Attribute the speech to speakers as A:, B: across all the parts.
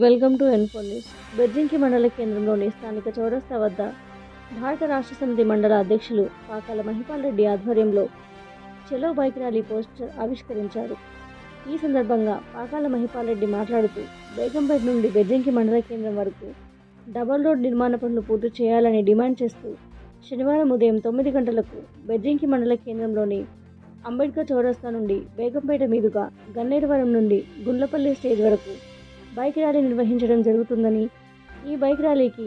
A: Welcome to N four news. Bejjanki మండల కేంద్రంలోని స్థానిక చౌరస్తా వద్ద భారత రాష్ట్ర సమితి మండల అధ్యక్షులు పాకాల మహిపాల్ రెడ్డి ఆధ్వర్యంలో చెలో బైక్ ర్యాలీ పోస్టర్ ఆవిష్కరించారు. ఈ సందర్భంగా పాకాల మహిపాల్ రెడ్డి మాట్లాడుతూ బేగంపేట నుండి బెజ్జంకి మండల కేంద్రం వరకు డబల్ రోడ్ నిర్మాణ పనులు పూర్తి చేయాలని డిమాండ్ చేస్తూ శనివారం ఉదయం 9 గంటలకు బెజ్జంకి మండల కేంద్రంలోని అంబేద్కర్ చౌరస్తా నుండి బేగంపేట మీదుగా గన్నేరువరం నుండి గుండ్లపల్లి స్టేజ్ వరకు బైక్ ర్యాలీ నిర్వహించడం జరుగుతుందని, ఈ బైక్ ర్యాలీకి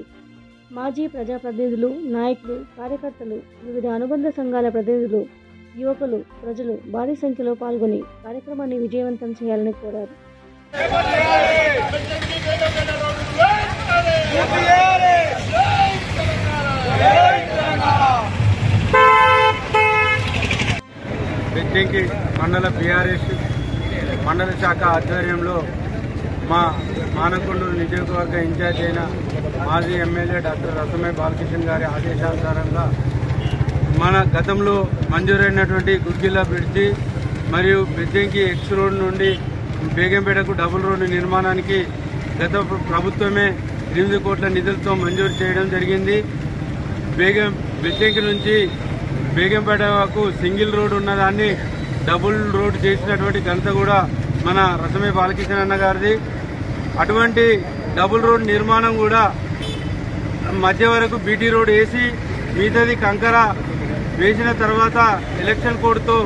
A: మాజీ ప్రజాప్రతినిధులు, నాయకులు, కార్యకర్తలు, వివిధ అనుబంధ సంఘాల ప్రతినిధులు, యువకులు, ప్రజలు భారీ సంఖ్యలో పాల్గొని కార్యక్రమాన్ని విజయవంతం చేయాలని కోరారు.
B: బెజ్జంకి మండల బీఆర్ఎస్ మండల శాఖ ఆధ్వర్యంలో మా మానకొండూరు నియోజకవర్గ ఇన్ఛార్జ్ అయిన మాజీ ఎమ్మెల్యే డాక్టర్ రసమయ్య బాలకిషన్ గారి ఆదేశానుసారంగా మన గతంలో మంజూరైనటువంటి గుగ్గిల్లా బ్రిడ్జి మరియు బెజ్జంకి ఎక్స్ రోడ్ నుండి బేగంపేటకు డబుల్ రోడ్డు నిర్మాణానికి గత ప్రభుత్వమే 8 కోట్ల నిధులతో మంజూరు చేయడం జరిగింది. బెజ్జంకి నుంచి బేగంపేటకు సింగిల్ రోడ్ ఉన్నదాన్ని డబుల్ రోడ్ చేసినటువంటి ఘనత కూడా మన రసమయ్య బాలకిషన్ అన్న గారిది. అటువంటి డబుల్ రోడ్ నిర్మాణం కూడా మధ్య వరకు బీటీ రోడ్ వేసి మిగతాది కంకర వేసిన తర్వాత ఎలక్షన్ కోడ్తో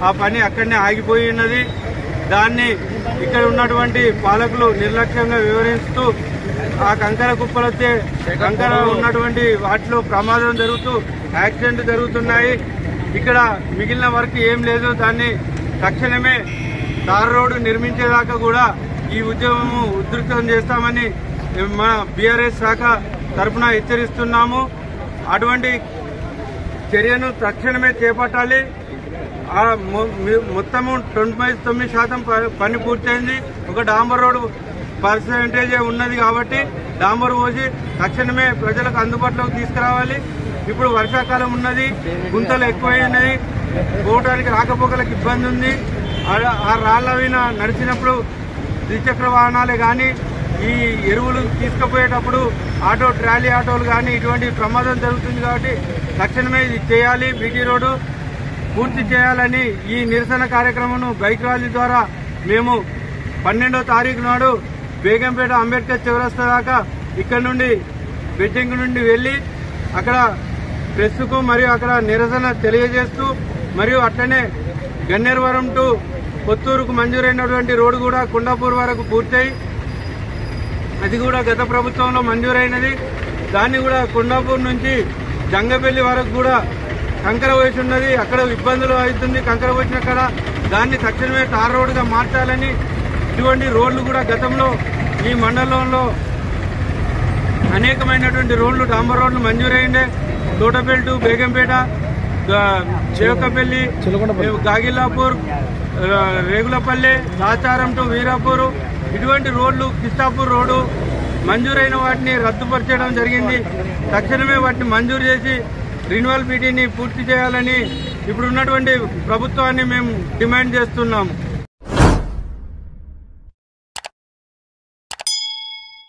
B: ఆ పని అక్కడనే ఆగిపోయి ఉన్నది. దాన్ని ఇక్కడ ఉన్నటువంటి పాలకులు నిర్లక్ష్యంగా వివరిస్తూ ఆ కంకర కుప్పలొచ్చే కంకర ఉన్నటువంటి వాటిలో ప్రమాదం జరుగుతూ యాక్సిడెంట్ జరుగుతున్నాయి. ఇక్కడ మిగిలిన వర్క్ ఏం లేదు. దాన్ని తక్షణమే తార్ రోడ్డు నిర్మించేదాకా కూడా ఈ ఉద్యమము ఉధృతం చేస్తామని మన బీఆర్ఎస్ శాఖ తరఫున హెచ్చరిస్తున్నాము. అటువంటి చర్యను తక్షణమే చేపట్టాలి. మొత్తము 99% పని పూర్తయింది. ఒక డాంబర్ రోడ్డు పర్సెంటేజే ఉన్నది కాబట్టి డాంబర్ పోసి తక్షణమే ప్రజలకు అందుబాటులోకి తీసుకురావాలి. ఇప్పుడు వర్షాకాలం ఉన్నది, గుంతలు ఎక్కువైనాయి, పోవడానికి రాకపోకలకు ఇబ్బంది ఉంది. ఆ రాళ్ల మీద నడిచినప్పుడు ద్విచక్ర వాహనాలే కానీ ఈ ఎరువులు తీసుకుపోయేటప్పుడు ట్రాలీ ఆటోలు కానీ ఇటువంటి ప్రమాదం జరుగుతుంది. కాబట్టి తక్షణమే ఇది చేయాలి. బీటీ రోడ్డు పూర్తి చేయాలని ఈ నిరసన కార్యక్రమం బైక్ ర్యాలీ ద్వారా మేము 12వ తారీఖు నాడు బేగంపేట అంబేద్కర్ చౌరస్తా దాకా ఇక్కడ నుండి బెజ్జంకి నుండి వెళ్లి అక్కడ ప్రెస్కు మరియు అక్కడ నిరసన తెలియజేస్తూ మరియు అట్లనే గన్నేరువరం టు కొత్తూరుకు మంజూరైనటువంటి రోడ్డు కూడా కొండాపూర్ వరకు పూర్తయి అది కూడా గత ప్రభుత్వంలో మంజూరైనది. దాన్ని కూడా కొండాపూర్ నుంచి జంగపల్లి వరకు కూడా కంకర వేసి ఉన్నది. అక్కడ ఇబ్బందులు అవుతుంది. కంకర వేసిన అక్కడ దాన్ని తక్షణమే తార్ రోడ్డుగా మార్చాలని, ఇటువంటి రోడ్లు కూడా గతంలో ఈ మండలంలో అనేకమైనటువంటి రోడ్లు డాంబర్ రోడ్లు మంజూరైండే. తోటపల్లి టు బేగంపేట, చేవకపల్లి, గాగిల్లాపూర్, రేగులపల్లి, రాచారం టు వీరాపూర్ ఇటువంటి రోడ్లు, కిస్తాపూర్ రోడ్డు మంజూరైన వాటిని రద్దుపరచడం జరిగింది. తక్షణమే వాటిని మంజూరు చేసి రిన్యువల్ బీటీని పూర్తి చేయాలని ఇప్పుడు ఉన్నటువంటి ప్రభుత్వాన్ని మేము డిమాండ్ చేస్తున్నాము.